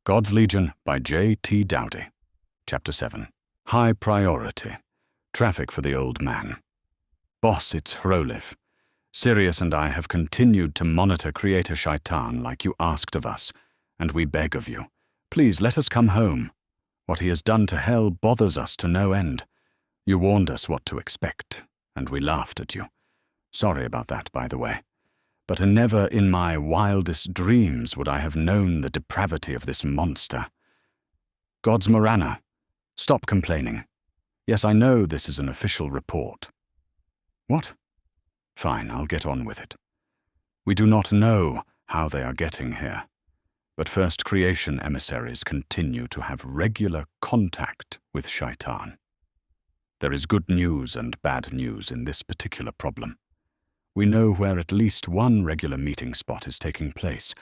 God's Legion by J.T. Dowdy. Chapter 7. High Priority. Traffic for the Old Man. Boss, it's Hrolif. Sirius and I have continued to monitor Creator Shaitan like you asked of us, and we beg of you, please let us come home. What he has done to hell bothers us to no end. You warned us what to expect, and we laughed at you. Sorry about that, by the way. But never in my wildest dreams would I have known the depravity of this monster. God's Morana, stop complaining. Yes, I know this is an official report. What? Fine, I'll get on with it. We do not know how they are getting here, but First Creation emissaries continue to have regular contact with Shaitan. There is good news and bad news in this particular problem. We know where at least one regular meeting spot is taking place,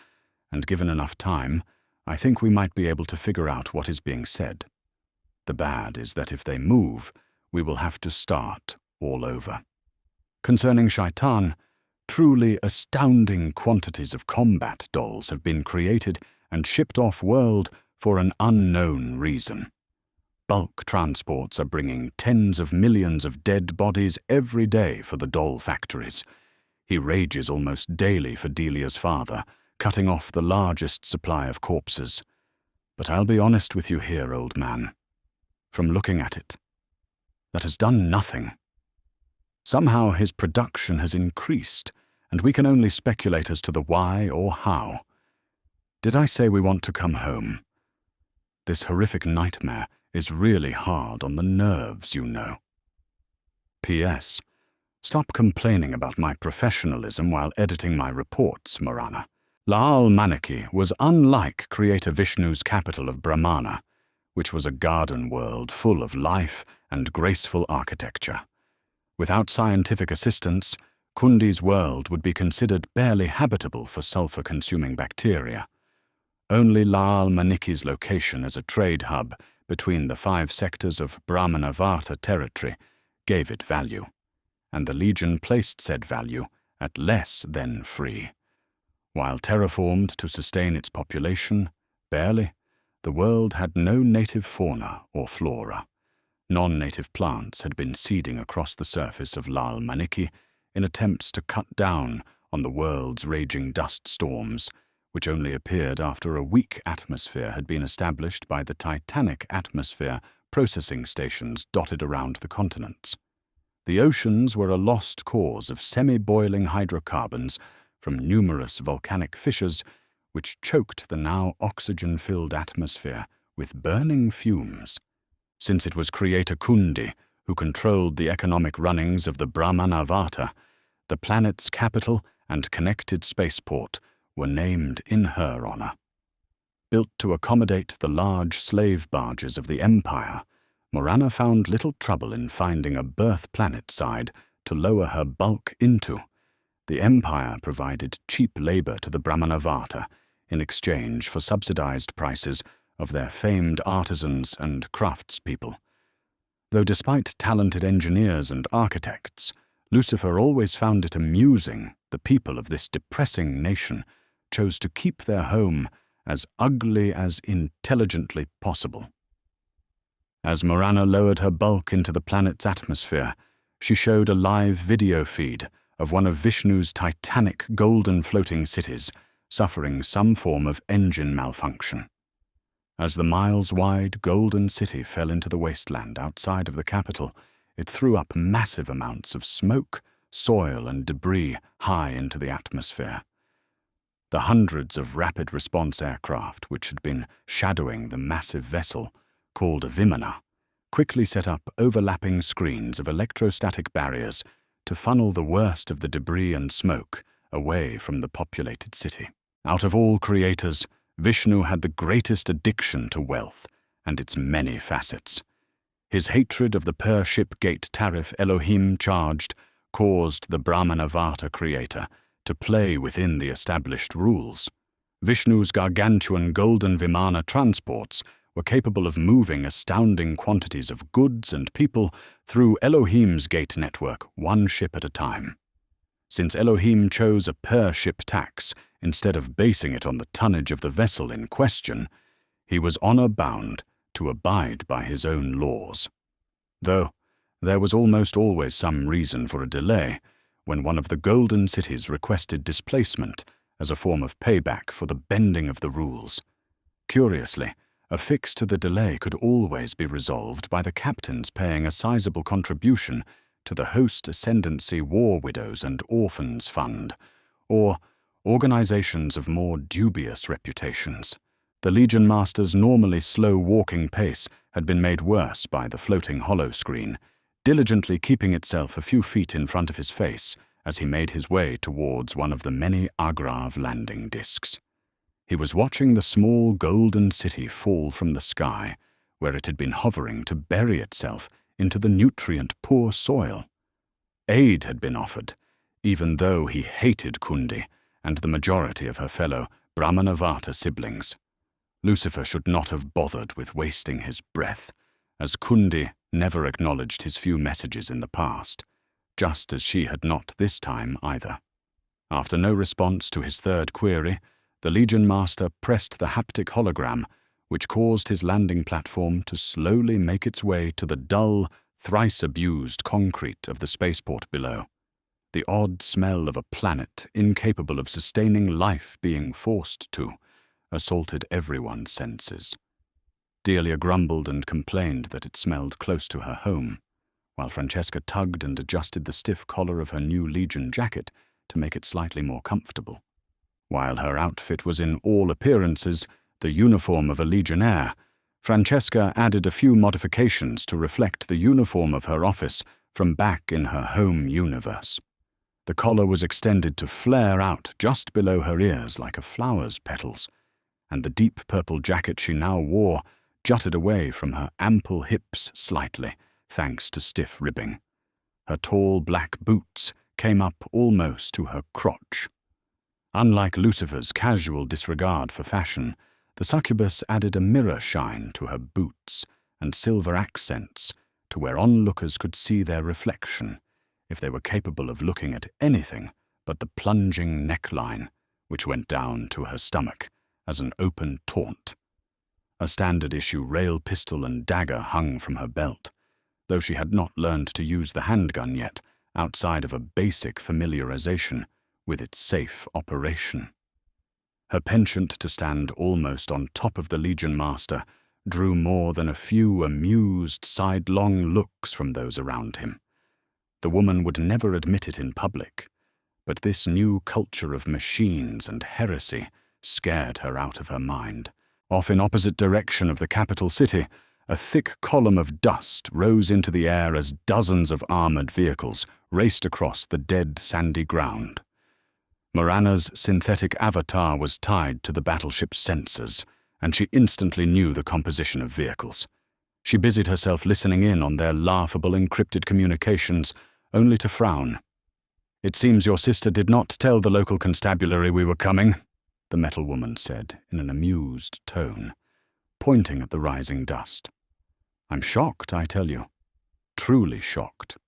and given enough time, I think we might be able to figure out what is being said. The bad is that if they move, we will have to start all over. Concerning Shaitan, truly astounding quantities of combat dolls have been created and shipped off-world for an unknown reason. Bulk transports are bringing tens of millions of dead bodies every day for the doll factories. He rages almost daily for Delia's father, cutting off the largest supply of corpses. But I'll be honest with you here, old man. From looking at it, that has done nothing. Somehow his production has increased, and we can only speculate as to the why or how. Did I say we want to come home? This horrific nightmare is really hard on the nerves, you know. P.S. Stop complaining about my professionalism while editing my reports, Morana. Laal Manaki was unlike Creator Vishnu's capital of Brahmana, which was a garden world full of life and graceful architecture. Without scientific assistance, Kundi's world would be considered barely habitable for sulfur-consuming bacteria. Only Laal Maniki's location as a trade hub between the 5 sectors of Brahmanavarta territory gave it value, and the Legion placed said value at less than free. While terraformed to sustain its population, barely, the world had no native fauna or flora. Non-native plants had been seeding across the surface of Laal Maniki in attempts to cut down on the world's raging dust storms, which only appeared after a weak atmosphere had been established by the titanic atmosphere processing stations dotted around the continents. The oceans were a lost cause of semi-boiling hydrocarbons from numerous volcanic fissures, which choked the now oxygen-filled atmosphere with burning fumes. Since it was Creator Kundi who controlled the economic runnings of the Brahmanavarta, the planet's capital and connected spaceport were named in her honor. Built to accommodate the large slave barges of the Empire, Morana found little trouble in finding a berth planet-side to lower her bulk into. The Empire provided cheap labor to the Brahmanavarta in exchange for subsidized prices of their famed artisans and craftspeople. Though despite talented engineers and architects, Lucifer always found it amusing the people of this depressing nation chose to keep their home as ugly as intelligently possible. As Morana lowered her bulk into the planet's atmosphere, she showed a live video feed of one of Vishnu's titanic golden floating cities suffering some form of engine malfunction. As the miles-wide golden city fell into the wasteland outside of the capital, it threw up massive amounts of smoke, soil, and debris high into the atmosphere. The hundreds of rapid response aircraft which had been shadowing the massive vessel, called a Vimana, quickly set up overlapping screens of electrostatic barriers to funnel the worst of the debris and smoke away from the populated city. Out of all creators, Vishnu had the greatest addiction to wealth and its many facets. His hatred of the per-ship gate tariff Elohim charged caused the Brahmanavarta creator to play within the established rules. Vishnu's gargantuan golden Vimana transports were capable of moving astounding quantities of goods and people through Elohim's gate network, one ship at a time. Since Elohim chose a per-ship tax instead of basing it on the tonnage of the vessel in question, He was honor-bound to abide by his own laws. Though there was almost always some reason for a delay when one of the golden cities requested displacement as a form of payback for the bending of the rules. Curiously, a fix to the delay could always be resolved by the captains paying a sizable contribution to the Host Ascendancy War Widows and Orphans Fund, or organizations of more dubious reputations. The Legion Master's normally slow walking pace had been made worse by the floating holoscreen, diligently keeping itself a few feet in front of his face as he made his way towards one of the many Agrav landing discs. He was watching the small golden city fall from the sky, where it had been hovering to bury itself into the nutrient-poor soil. Aid had been offered, even though he hated Kundi and the majority of her fellow Brahmanavata siblings. Lucifer should not have bothered with wasting his breath, as Kundi never acknowledged his few messages in the past, just as she had not this time either. After no response to his third query, the Legion Master pressed the haptic hologram, which caused his landing platform to slowly make its way to the dull, thrice-abused concrete of the spaceport below. The odd smell of a planet incapable of sustaining life being forced to assaulted everyone's senses. Delia grumbled and complained that it smelled close to her home, while Francesca tugged and adjusted the stiff collar of her new Legion jacket to make it slightly more comfortable. While her outfit was in all appearances the uniform of a Legionnaire, Francesca added a few modifications to reflect the uniform of her office from back in her home universe. The collar was extended to flare out just below her ears like a flower's petals, and the deep purple jacket she now wore jutted away from her ample hips slightly, thanks to stiff ribbing. Her tall black boots came up almost to her crotch. Unlike Lucifer's casual disregard for fashion, the succubus added a mirror shine to her boots and silver accents to where onlookers could see their reflection, if they were capable of looking at anything but the plunging neckline, which went down to her stomach as an open taunt. A standard-issue rail pistol and dagger hung from her belt, though she had not learned to use the handgun yet, outside of a basic familiarization with its safe operation. Her penchant to stand almost on top of the Legion Master drew more than a few amused, sidelong looks from those around him. The woman would never admit it in public, but this new culture of machines and heresy scared her out of her mind. Off in opposite direction of the capital city, a thick column of dust rose into the air as dozens of armored vehicles raced across the dead sandy ground. Morana's synthetic avatar was tied to the battleship's sensors, and she instantly knew the composition of vehicles. She busied herself listening in on their laughable encrypted communications, only to frown. "It seems your sister did not tell the local constabulary we were coming," the metal woman said in an amused tone, pointing at the rising dust. "I'm shocked, I tell you. Truly shocked."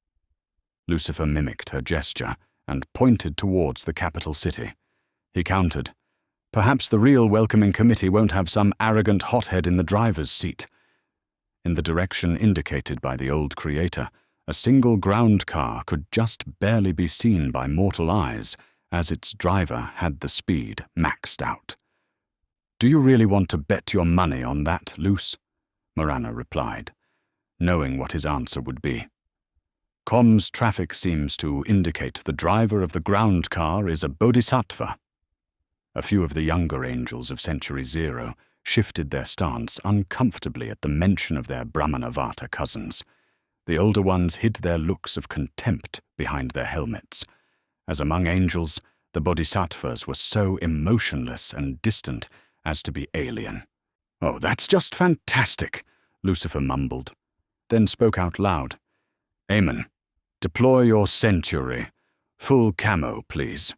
Lucifer mimicked her gesture and pointed towards the capital city. He countered, "Perhaps the real welcoming committee won't have some arrogant hothead in the driver's seat." In the direction indicated by the old creator, a single ground car could just barely be seen by mortal eyes, as its driver had the speed maxed out. "Do you really want to bet your money on that, Luce?" Morana replied, knowing what his answer would be. "Comms traffic seems to indicate the driver of the ground car is a bodhisattva." A few of the younger angels of Century Zero shifted their stance uncomfortably at the mention of their Brahmanavata cousins. The older ones hid their looks of contempt behind their helmets, as among angels, the bodhisattvas were so emotionless and distant as to be alien. "Oh, that's just fantastic," Lucifer mumbled, then spoke out loud. "Amen. Deploy your century. Full camo, please."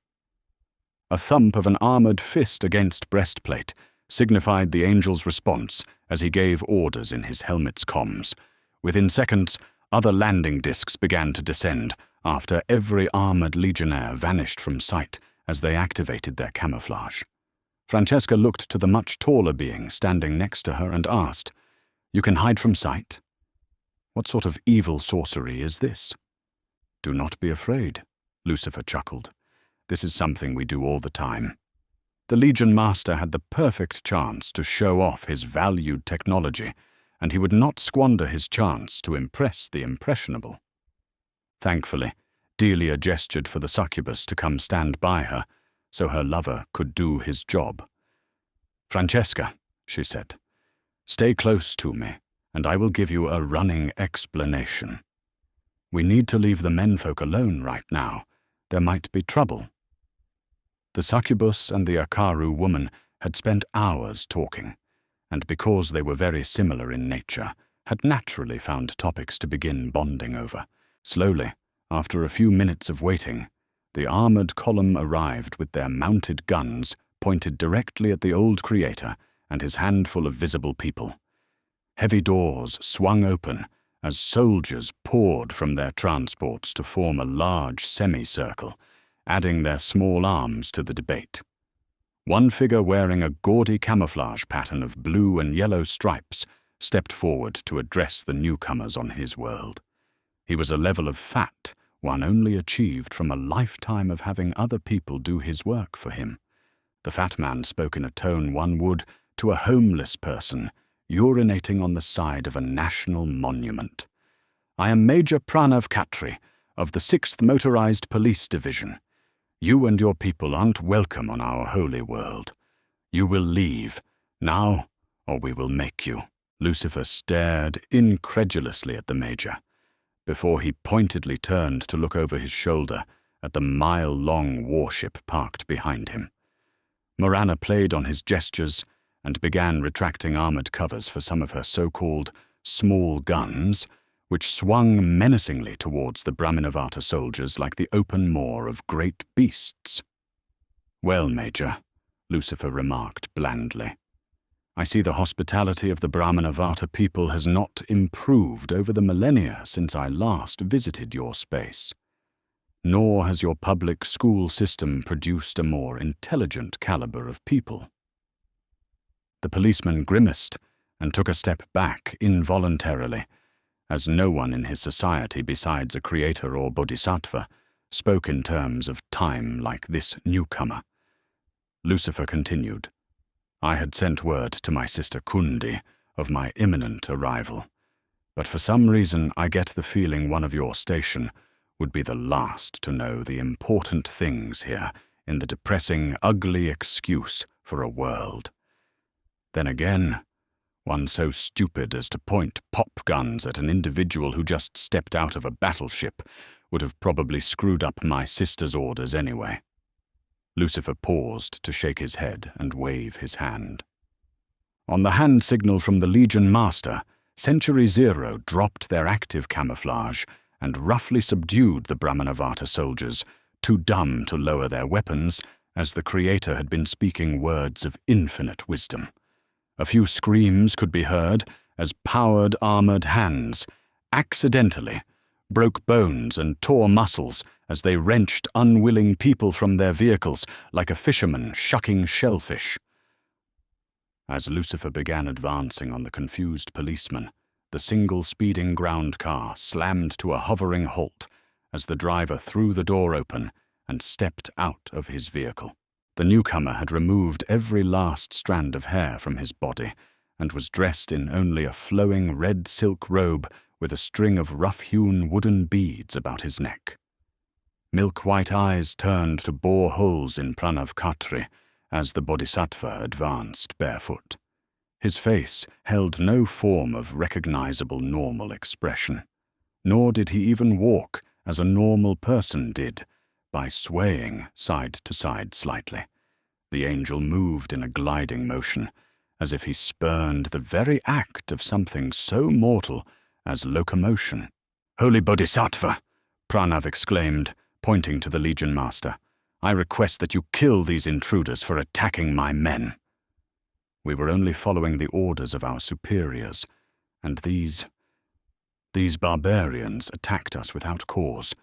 A thump of an armored fist against breastplate signified the angel's response as he gave orders in his helmet's comms. Within seconds, other landing discs began to descend after every armored legionnaire vanished from sight as they activated their camouflage. Francesca looked to the much taller being standing next to her and asked, "You can hide from sight? What sort of evil sorcery is this?" "Do not be afraid," Lucifer chuckled. "This is something we do all the time." The Legion Master had the perfect chance to show off his valued technology, and he would not squander his chance to impress the impressionable. Thankfully, Delia gestured for the succubus to come stand by her, so her lover could do his job. "Francesca," she said, "stay close to me, and I will give you a running explanation. We need to leave the menfolk alone right now. There might be trouble." The succubus and the Akaru woman had spent hours talking, and because they were very similar in nature, had naturally found topics to begin bonding over. Slowly, after a few minutes of waiting, the armored column arrived with their mounted guns pointed directly at the old creator and his handful of visible people. Heavy doors swung open as soldiers poured from their transports to form a large semicircle, adding their small arms to the debate. One figure wearing a gaudy camouflage pattern of blue and yellow stripes stepped forward to address the newcomers on his world. He was a level of fat one only achieved from a lifetime of having other people do his work for him. The fat man spoke in a tone one would to a homeless person urinating on the side of a national monument. "I am Major Pranav Khatri of the 6th Motorized Police Division. You and your people aren't welcome on our holy world. You will leave, now, or we will make you." Lucifer stared incredulously at the Major, before he pointedly turned to look over his shoulder at the mile-long warship parked behind him. Morana played on his gestures and began retracting armored covers for some of her so-called small guns, which swung menacingly towards the Brahminavata soldiers like the open maw of great beasts. "Well, Major," Lucifer remarked blandly, "I see the hospitality of the Brahminavata people has not improved over the millennia since I last visited your space. Nor has your public school system produced a more intelligent caliber of people." The policeman grimaced and took a step back involuntarily, as no one in his society besides a creator or bodhisattva spoke in terms of time like this newcomer. Lucifer continued, "I had sent word to my sister Kundi of my imminent arrival, but for some reason I get the feeling one of your station would be the last to know the important things here in the depressing, ugly excuse for a world. Then again, one so stupid as to point pop guns at an individual who just stepped out of a battleship would have probably screwed up my sister's orders anyway." Lucifer paused to shake his head and wave his hand. On the hand signal from the Legion Master, Century Zero dropped their active camouflage and roughly subdued the Brahminavata soldiers, too dumb to lower their weapons, as the Creator had been speaking words of infinite wisdom. A few screams could be heard as powered armored hands, accidentally, broke bones and tore muscles as they wrenched unwilling people from their vehicles like a fisherman shucking shellfish. As Lucifer began advancing on the confused policeman, the single speeding ground car slammed to a hovering halt as the driver threw the door open and stepped out of his vehicle. The newcomer had removed every last strand of hair from his body and was dressed in only a flowing red silk robe with a string of rough-hewn wooden beads about his neck. Milk-white eyes turned to bore holes in Pranav Khatri as the bodhisattva advanced barefoot. His face held no form of recognizable normal expression, nor did he even walk as a normal person did, by swaying side to side slightly. The angel moved in a gliding motion, as if he spurned the very act of something so mortal as locomotion. "Holy Bodhisattva!" Pranav exclaimed, pointing to the Legion Master. "I request that you kill these intruders for attacking my men." We were only following the orders of our superiors, and these barbarians attacked us without cause.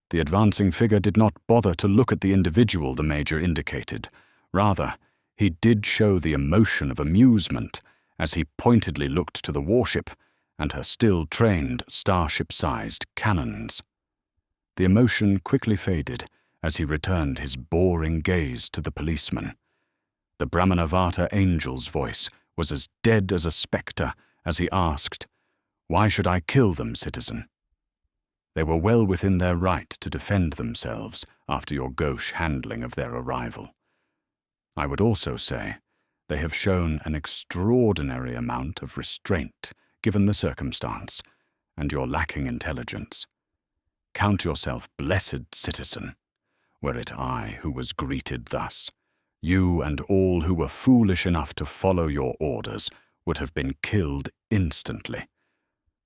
The advancing figure did not bother to look at the individual the Major indicated. Rather, he did show the emotion of amusement as he pointedly looked to the warship and her still-trained, starship-sized cannons. The emotion quickly faded as he returned his boring gaze to the policeman. The Brahmanavata angel's voice was as dead as a spectre as he asked, "Why should I kill them, citizen?" They were well within their right to defend themselves after your gauche handling of their arrival. I would also say they have shown an extraordinary amount of restraint given the circumstance and your lacking intelligence. Count yourself blessed, citizen, were it I who was greeted thus. You and all who were foolish enough to follow your orders would have been killed instantly.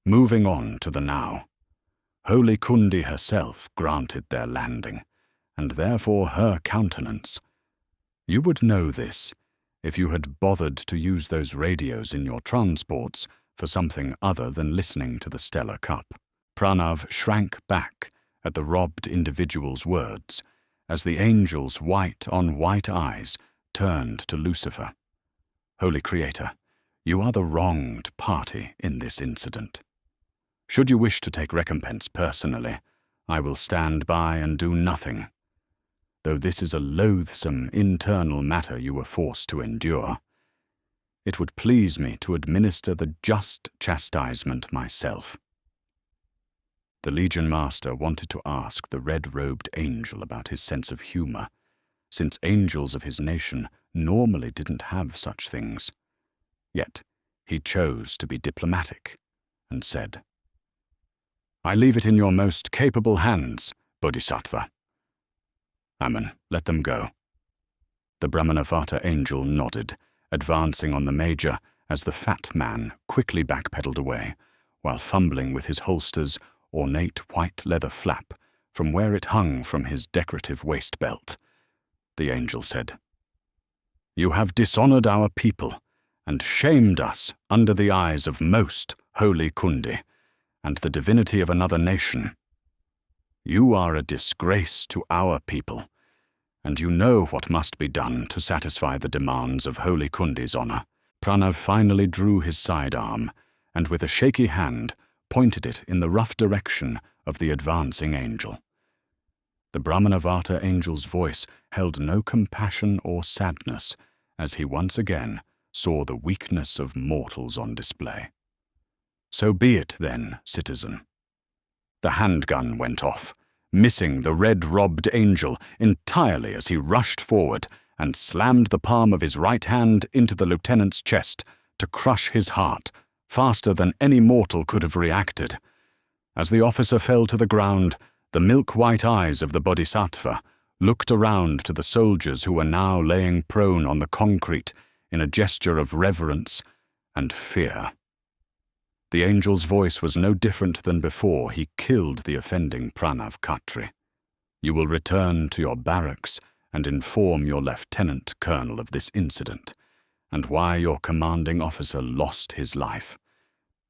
Moving on to the now. Holy Kundi herself granted their landing, and therefore her countenance. You would know this if you had bothered to use those radios in your transports for something other than listening to the stellar cup. Pranav shrank back at the robbed individual's words as the angel's white-on-white eyes turned to Lucifer. Holy Creator, you are the wronged party in this incident. Should you wish to take recompense personally, I will stand by and do nothing. Though this is a loathsome internal matter you were forced to endure, it would please me to administer the just chastisement myself. The Legion Master wanted to ask the red-robed angel about his sense of humor, since angels of his nation normally didn't have such things. Yet he chose to be diplomatic and said, "I leave it in your most capable hands, Bodhisattva." "Ammon, let them go." The Brahmanavata angel nodded, advancing on the Major as the fat man quickly backpedaled away, while fumbling with his holster's ornate white leather flap from where it hung from his decorative waist belt. The angel said, "You have dishonored our people and shamed us under the eyes of most Holy Kundi and the divinity of another nation. You are a disgrace to our people, and you know what must be done to satisfy the demands of Holy Kundi's honor." Pranav finally drew his sidearm, and with a shaky hand pointed it in the rough direction of the advancing angel. The Brahmanavata angel's voice held no compassion or sadness as he once again saw the weakness of mortals on display. "So be it then, citizen." The handgun went off, missing the red-robbed angel entirely as he rushed forward and slammed the palm of his right hand into the lieutenant's chest to crush his heart faster than any mortal could have reacted. As the officer fell to the ground, the milk-white eyes of the Bodhisattva looked around to the soldiers who were now laying prone on the concrete in a gesture of reverence and fear. The angel's voice was no different than before he killed the offending Pranav Khatri. "You will return to your barracks and inform your lieutenant colonel of this incident, and why your commanding officer lost his life.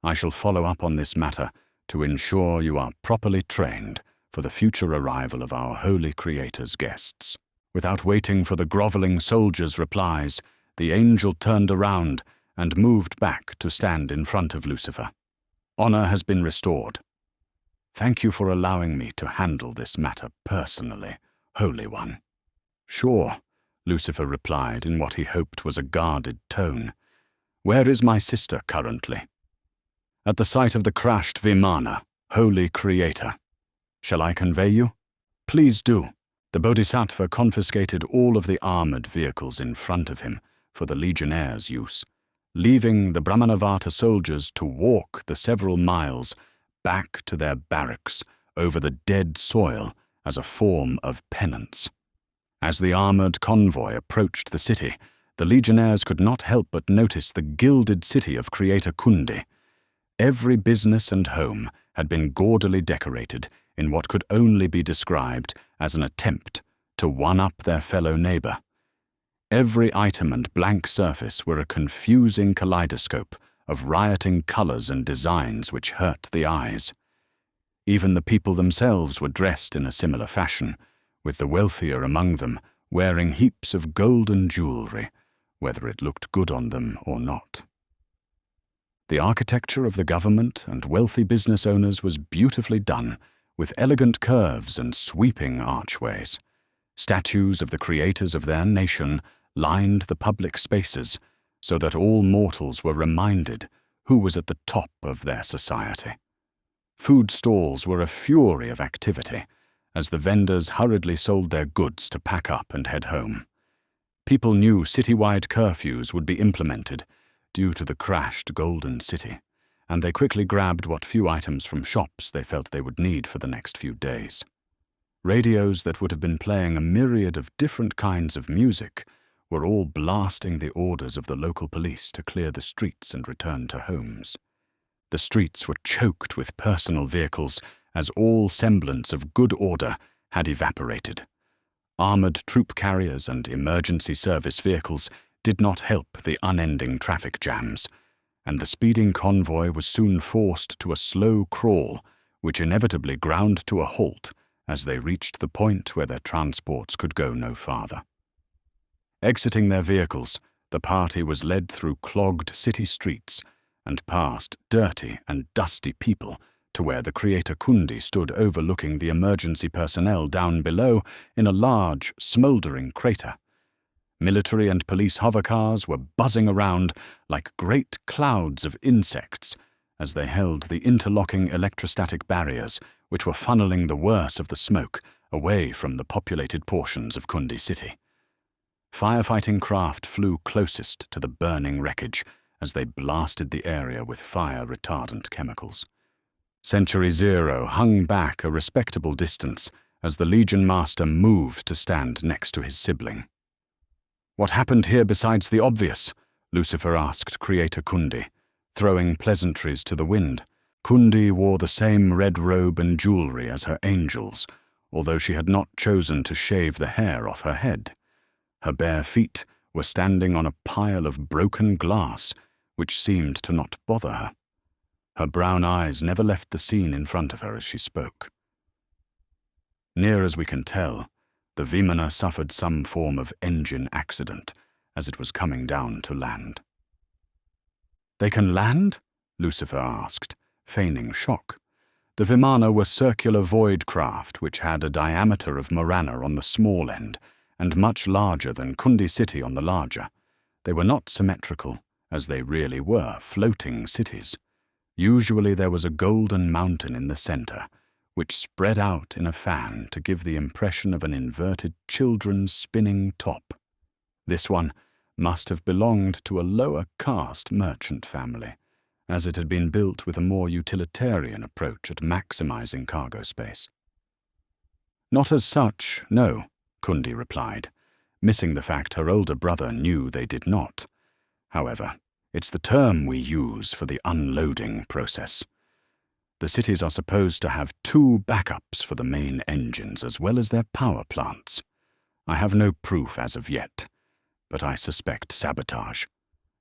I shall follow up on this matter to ensure you are properly trained for the future arrival of our Holy Creator's guests." Without waiting for the groveling soldiers' replies, the angel turned around and moved back to stand in front of Lucifer. "Honor has been restored. Thank you for allowing me to handle this matter personally, Holy One." "Sure," Lucifer replied in what he hoped was a guarded tone. "Where is my sister currently?" "At the site of the crashed Vimana, Holy Creator. Shall I convey you?" "Please do." The Bodhisattva confiscated all of the armored vehicles in front of him for the Legionnaires' use, leaving the Brahmanavata soldiers to walk the several miles back to their barracks over the dead soil as a form of penance. As the armored convoy approached the city, the Legionnaires could not help but notice the gilded city of Creator Kundi. Every business and home had been gaudily decorated in what could only be described as an attempt to one-up their fellow neighbor. Every item and blank surface were a confusing kaleidoscope of rioting colors and designs which hurt the eyes. Even the people themselves were dressed in a similar fashion, with the wealthier among them wearing heaps of golden jewelry, whether it looked good on them or not. The architecture of the government and wealthy business owners was beautifully done, with elegant curves and sweeping archways. Statues of the creators of their nation lined the public spaces so that all mortals were reminded who was at the top of their society. Food stalls were a fury of activity as the vendors hurriedly sold their goods to pack up and head home. People knew citywide curfews would be implemented due to the crashed Golden City, and they quickly grabbed what few items from shops they felt they would need for the next few days. Radios that would have been playing a myriad of different kinds of music were all blasting the orders of the local police to clear the streets and return to homes. The streets were choked with personal vehicles as all semblance of good order had evaporated. Armored troop carriers and emergency service vehicles did not help the unending traffic jams, and the speeding convoy was soon forced to a slow crawl, which inevitably ground to a halt as they reached the point where their transports could go no farther. Exiting their vehicles, the party was led through clogged city streets and past dirty and dusty people to where the creator Kundi stood overlooking the emergency personnel down below in a large, smouldering crater. Military and police hovercars were buzzing around like great clouds of insects as they held the interlocking electrostatic barriers which were funneling the worst of the smoke away from the populated portions of Kundi City. Firefighting craft flew closest to the burning wreckage as they blasted the area with fire-retardant chemicals. Century Zero hung back a respectable distance as the Legion Master moved to stand next to his sibling. "What happened here besides the obvious?" Lucifer asked Creator Kundi, throwing pleasantries to the wind. Kundi wore the same red robe and jewelry as her angels, although she had not chosen to shave the hair off her head. Her bare feet were standing on a pile of broken glass, which seemed to not bother her. Her brown eyes never left the scene in front of her as she spoke. Near as we can tell, the Vimana suffered some form of engine accident as it was coming down to land. "They can land?" Lucifer asked, feigning shock. The Vimana were circular void craft which had a diameter of Morana on the small end and much larger than Kundi City on the larger. They were not symmetrical, as they really were floating cities. Usually there was a golden mountain in the center, which spread out in a fan to give the impression of an inverted children's spinning top. This one must have belonged to a lower caste merchant family, as it had been built with a more utilitarian approach at maximizing cargo space. "Not as such, no," Kundi replied, missing the fact her older brother knew they did not. "However, it's the term we use for the unloading process. The cities are supposed to have 2 backups for the main engines as well as their power plants. I have no proof as of yet, but I suspect sabotage.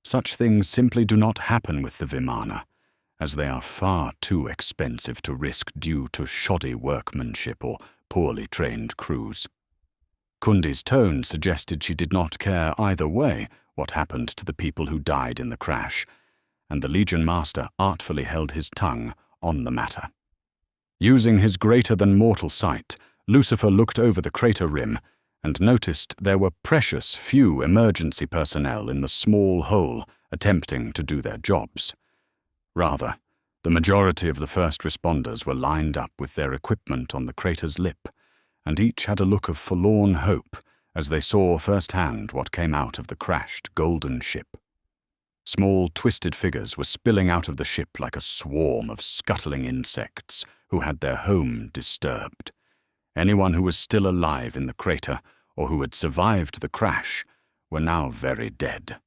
Such things simply do not happen with the Vimana, as they are far too expensive to risk due to shoddy workmanship or poorly trained crews." Kundi's tone suggested she did not care either way what happened to the people who died in the crash, and the Legion Master artfully held his tongue on the matter. Using his greater-than-mortal sight, Lucifer looked over the crater rim and noticed there were precious few emergency personnel in the small hole attempting to do their jobs. Rather, the majority of the first responders were lined up with their equipment on the crater's lip, and each had a look of forlorn hope as they saw firsthand what came out of the crashed golden ship. Small, twisted figures were spilling out of the ship like a swarm of scuttling insects who had their home disturbed. Anyone who was still alive in the crater or who had survived the crash were now very dead.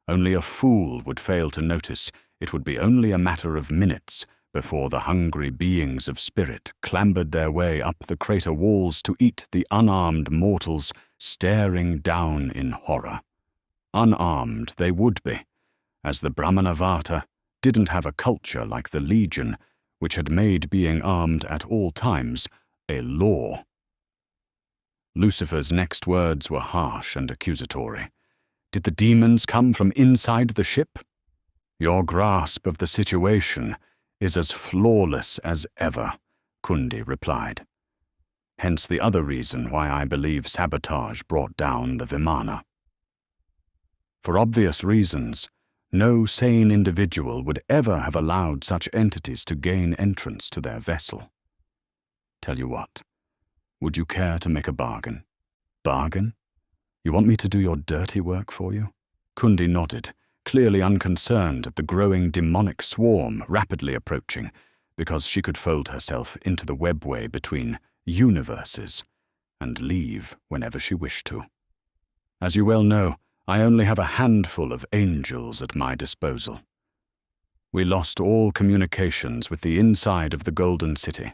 Only a fool would fail to notice it would be only a matter of minutes before the hungry beings of spirit clambered their way up the crater walls to eat the unarmed mortals staring down in horror. Unarmed they would be, as the Brahmanavata didn't have a culture like the Legion, which had made being armed at all times a law. Lucifer's next words were harsh and accusatory. Did the demons come from inside the ship? Your grasp of the situation is as flawless as ever, Kundi replied. Hence the other reason why I believe sabotage brought down the Vimana. For obvious reasons, no sane individual would ever have allowed such entities to gain entrance to their vessel. Tell you what, would you care to make a bargain? Bargain? You want me to do your dirty work for you? Kundi nodded, clearly unconcerned at the growing demonic swarm rapidly approaching, because she could fold herself into the webway between universes and leave whenever she wished to. As you well know, I only have a handful of angels at my disposal. We lost all communications with the inside of the Golden City,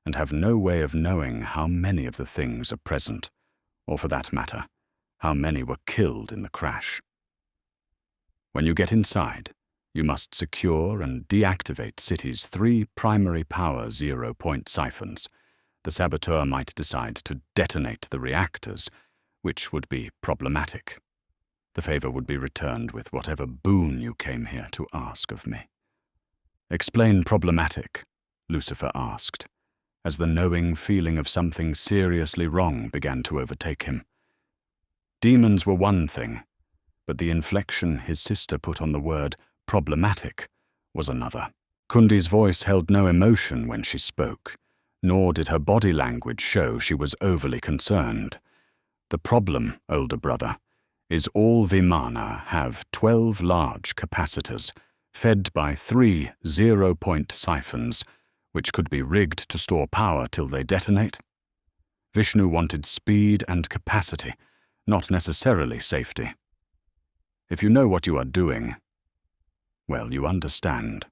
and have no way of knowing how many of the things are present, or for that matter, how many were killed in the crash. When you get inside, you must secure and deactivate City's 3 primary power 0-point siphons. The saboteur might decide to detonate the reactors, which would be problematic. The favor would be returned with whatever boon you came here to ask of me. Explain problematic, Lucifer asked, as the knowing feeling of something seriously wrong began to overtake him. Demons were one thing, but the inflection his sister put on the word problematic was another. Kundi's voice held no emotion when she spoke, nor did her body language show she was overly concerned. The problem, older brother, is all Vimana have 12 large capacitors, fed by 3 0-point siphons, which could be rigged to store power till they detonate. Vishnu wanted speed and capacity, not necessarily safety. If you know what you are doing, well, you understand.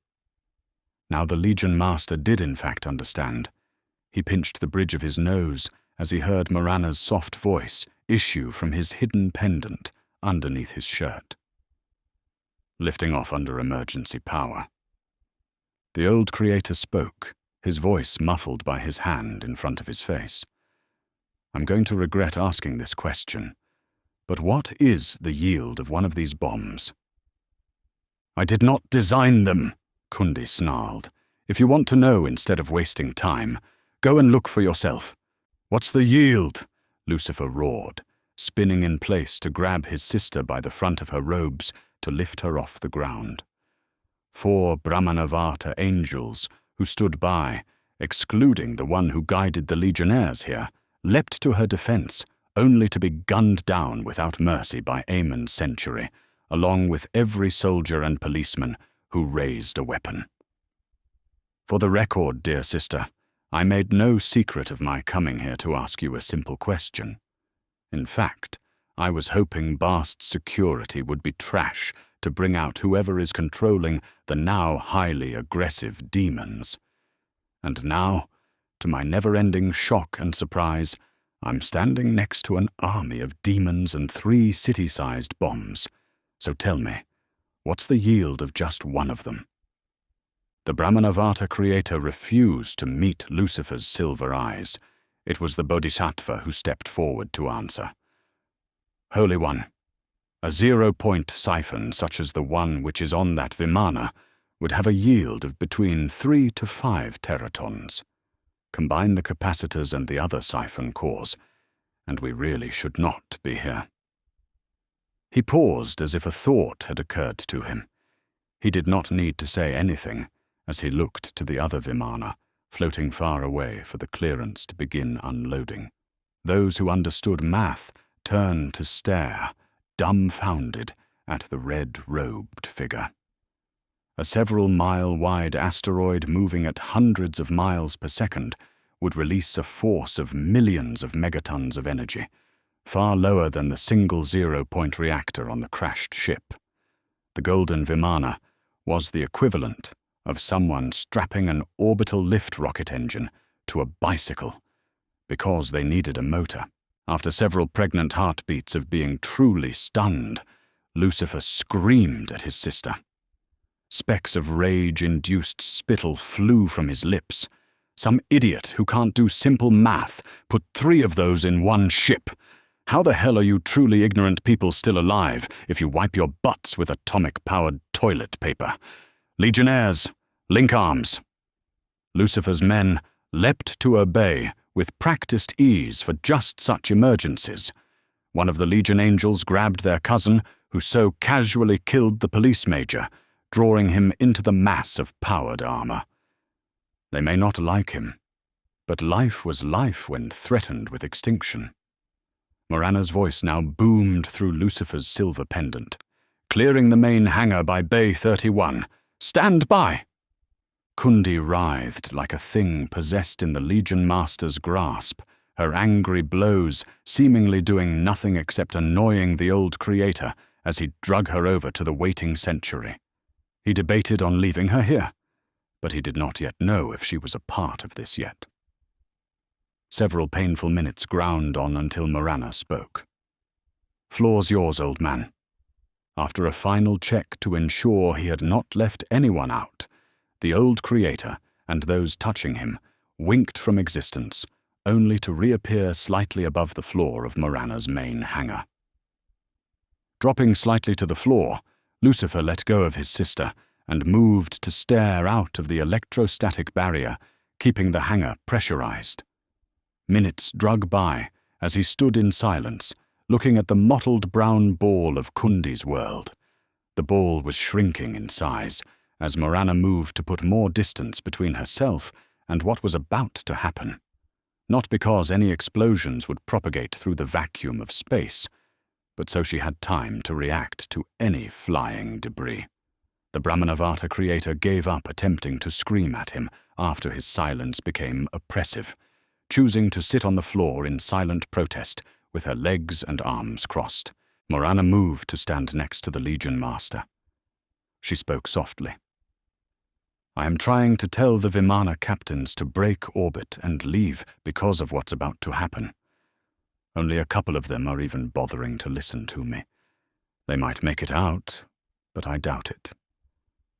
Now the Legion Master did in fact understand. He pinched the bridge of his nose as he heard Morana's soft voice issue from his hidden pendant underneath his shirt. Lifting off under emergency power. The old creator spoke, his voice muffled by his hand in front of his face. I'm going to regret asking this question, but what is the yield of one of these bombs? I did not design them, Kundi snarled. If you want to know instead of wasting time, go and look for yourself. What's the yield? Lucifer roared, spinning in place to grab his sister by the front of her robes to lift her off the ground. 4 Brahmanavata angels, who stood by, excluding the one who guided the legionnaires here, leapt to her defense, only to be gunned down without mercy by Amon's century, along with every soldier and policeman who raised a weapon. For the record, dear sister, I made no secret of my coming here to ask you a simple question. In fact, I was hoping Bast's security would be trash to bring out whoever is controlling the now highly aggressive demons. And now, to my never-ending shock and surprise, I'm standing next to an army of demons and 3 city-sized bombs. So tell me, what's the yield of just one of them? The Brahmanavata creator refused to meet Lucifer's silver eyes. It was the Bodhisattva who stepped forward to answer. Holy One, a 0-point siphon such as the one which is on that Vimana would have a yield of between 3 to 5 teratons. Combine the capacitors and the other siphon cores, and we really should not be here. He paused as if a thought had occurred to him. He did not need to say anything as he looked to the other Vimana, floating far away for the clearance to begin unloading. Those who understood math turned to stare, dumbfounded, at the red-robed figure. A several-mile-wide asteroid moving at hundreds of miles per second would release a force of millions of megatons of energy, far lower than the single 0-point reactor on the crashed ship. The Golden Vimana was the equivalent of someone strapping an orbital lift rocket engine to a bicycle because they needed a motor. After several pregnant heartbeats of being truly stunned, Lucifer screamed at his sister. Specks of rage-induced spittle flew from his lips. Some idiot who can't do simple math put 3 of those in one ship. How the hell are you truly ignorant people still alive if you wipe your butts with atomic-powered toilet paper? Legionnaires, link arms. Lucifer's men leapt to obey with practiced ease for just such emergencies. One of the Legion angels grabbed their cousin, who so casually killed the police major, drawing him into the mass of powered armor. They may not like him, but life was life when threatened with extinction. Morana's voice now boomed through Lucifer's silver pendant. Clearing the main hangar by Bay 31. Stand by! Kundi writhed like a thing possessed in the Legion Master's grasp, her angry blows seemingly doing nothing except annoying the old creator as he drug her over to the waiting Century. He debated on leaving her here, but he did not yet know if she was a part of this yet. Several painful minutes ground on until Morana spoke. "Floor's yours, old man." After a final check to ensure he had not left anyone out, the old creator and those touching him winked from existence, only to reappear slightly above the floor of Morana's main hangar. Dropping slightly to the floor, Lucifer let go of his sister and moved to stare out of the electrostatic barrier, keeping the hangar pressurized. Minutes drug by as he stood in silence, looking at the mottled brown ball of Kundi's world. The ball was shrinking in size as Morana moved to put more distance between herself and what was about to happen. Not because any explosions would propagate through the vacuum of space, but so she had time to react to any flying debris. The Brahmanavata creator gave up attempting to scream at him after his silence became oppressive, choosing to sit on the floor in silent protest with her legs and arms crossed. Morana moved to stand next to the Legion Master. She spoke softly. "I am trying to tell the Vimana captains to break orbit and leave because of what's about to happen. Only a couple of them are even bothering to listen to me. They might make it out, but I doubt it.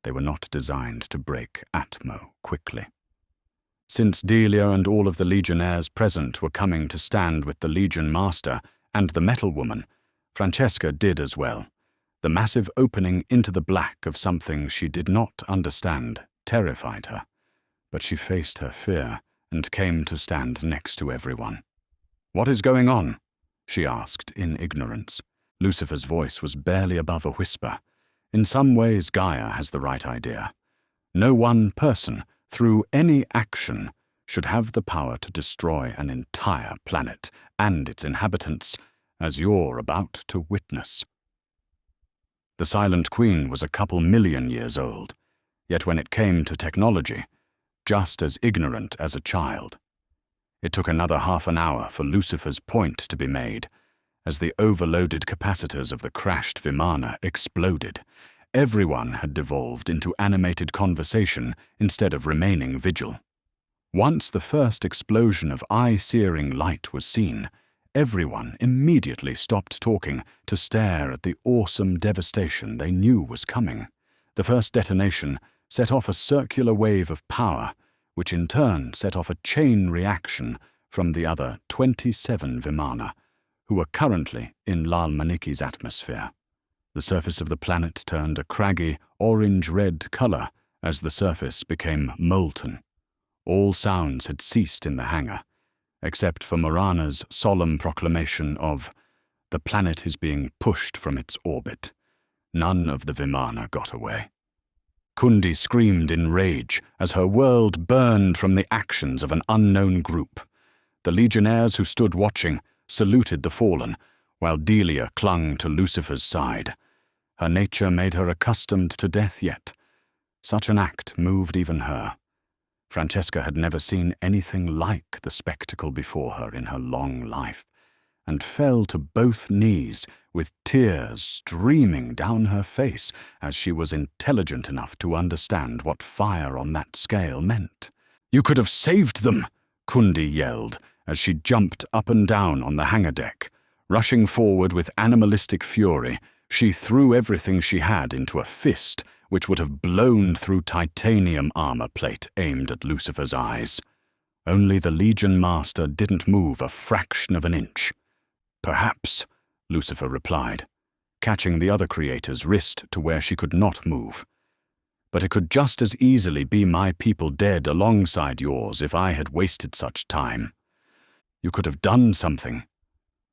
They were not designed to break Atmo quickly." Since Delia and all of the Legionnaires present were coming to stand with the Legion Master and the Metal Woman, Francesca did as well. The massive opening into the black of something she did not understand terrified her, but she faced her fear and came to stand next to everyone. "What is going on?" she asked in ignorance. Lucifer's voice was barely above a whisper. In some ways, Gaia has the right idea. No one person, through any action, should have the power to destroy an entire planet and its inhabitants, as you're about to witness. The Silent Queen was a couple million years old, yet when it came to technology, just as ignorant as a child. It took another half an hour for Lucifer's point to be made, as the overloaded capacitors of the crashed Vimana exploded. Everyone had devolved into animated conversation instead of remaining vigil. Once the first explosion of eye-searing light was seen, everyone immediately stopped talking to stare at the awesome devastation they knew was coming. The first detonation set off a circular wave of power, which in turn set off a chain reaction from the other 27 Vimana, who were currently in Lal Maniki's atmosphere. The surface of the planet turned a craggy, orange-red color as the surface became molten. All sounds had ceased in the hangar, except for Morana's solemn proclamation of, "The planet is being pushed from its orbit." None of the Vimana got away. Kundi screamed in rage as her world burned from the actions of an unknown group. The Legionnaires who stood watching saluted the fallen, while Delia clung to Lucifer's side. Her nature made her accustomed to death yet. Such an act moved even her. Francesca had never seen anything like the spectacle before her in her long life, and fell to both knees with tears streaming down her face as she was intelligent enough to understand what fire on that scale meant. "You could have saved them!" Kundi yelled as she jumped up and down on the hangar deck. Rushing forward with animalistic fury, she threw everything she had into a fist which would have blown through titanium armor plate aimed at Lucifer's eyes. Only the Legion Master didn't move a fraction of an inch. Perhaps, Lucifer replied, catching the other creator's wrist to where she could not move. But it could just as easily be my people dead alongside yours if I had wasted such time. You could have done something.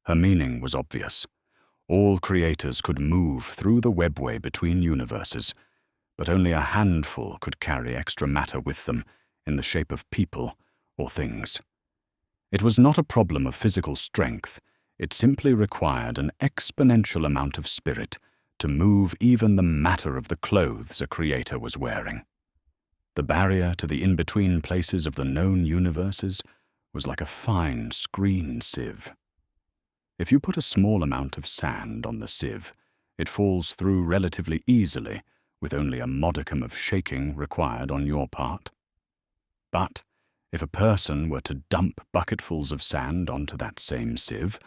Her meaning was obvious. All creators could move through the webway between universes, but only a handful could carry extra matter with them in the shape of people or things. It was not a problem of physical strength. It simply required an exponential amount of spirit to move even the matter of the clothes a creator was wearing. The barrier to the in-between places of the known universes was like a fine screen sieve. If you put a small amount of sand on the sieve, it falls through relatively easily, with only a modicum of shaking required on your part. But if a person were to dump bucketfuls of sand onto that same sieve,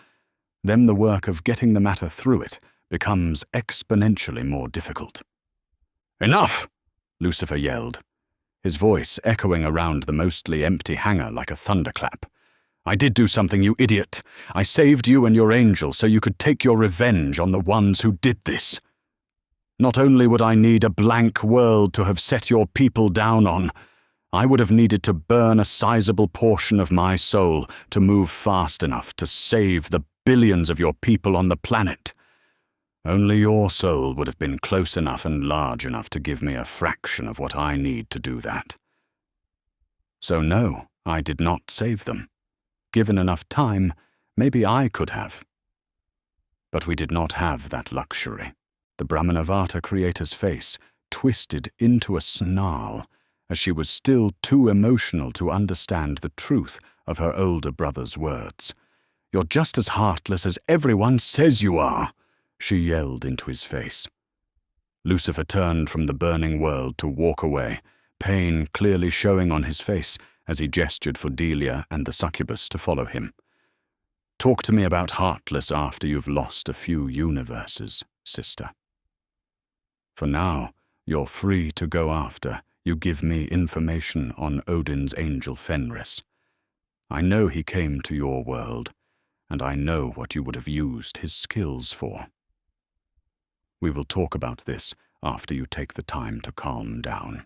then the work of getting the matter through it becomes exponentially more difficult. "Enough!" Lucifer yelled, his voice echoing around the mostly empty hangar like a thunderclap. "I did do something, you idiot. I saved you and your angel so you could take your revenge on the ones who did this. Not only would I need a blank world to have set your people down on, I would have needed to burn a sizable portion of my soul to move fast enough to save the billions of your people on the planet. Only your soul would have been close enough and large enough to give me a fraction of what I need to do that. So no, I did not save them. Given enough time, maybe I could have. But we did not have that luxury." The Brahmanavata creator's face twisted into a snarl, as she was still too emotional to understand the truth of her older brother's words. "You're just as heartless as everyone says you are," she yelled into his face. Lucifer turned from the burning world to walk away, pain clearly showing on his face as he gestured for Delia and the succubus to follow him. "Talk to me about heartless after you've lost a few universes, sister. For now, you're free to go after you give me information on Odin's angel Fenris. I know he came to your world, and I know what you would have used his skills for. We will talk about this after you take the time to calm down."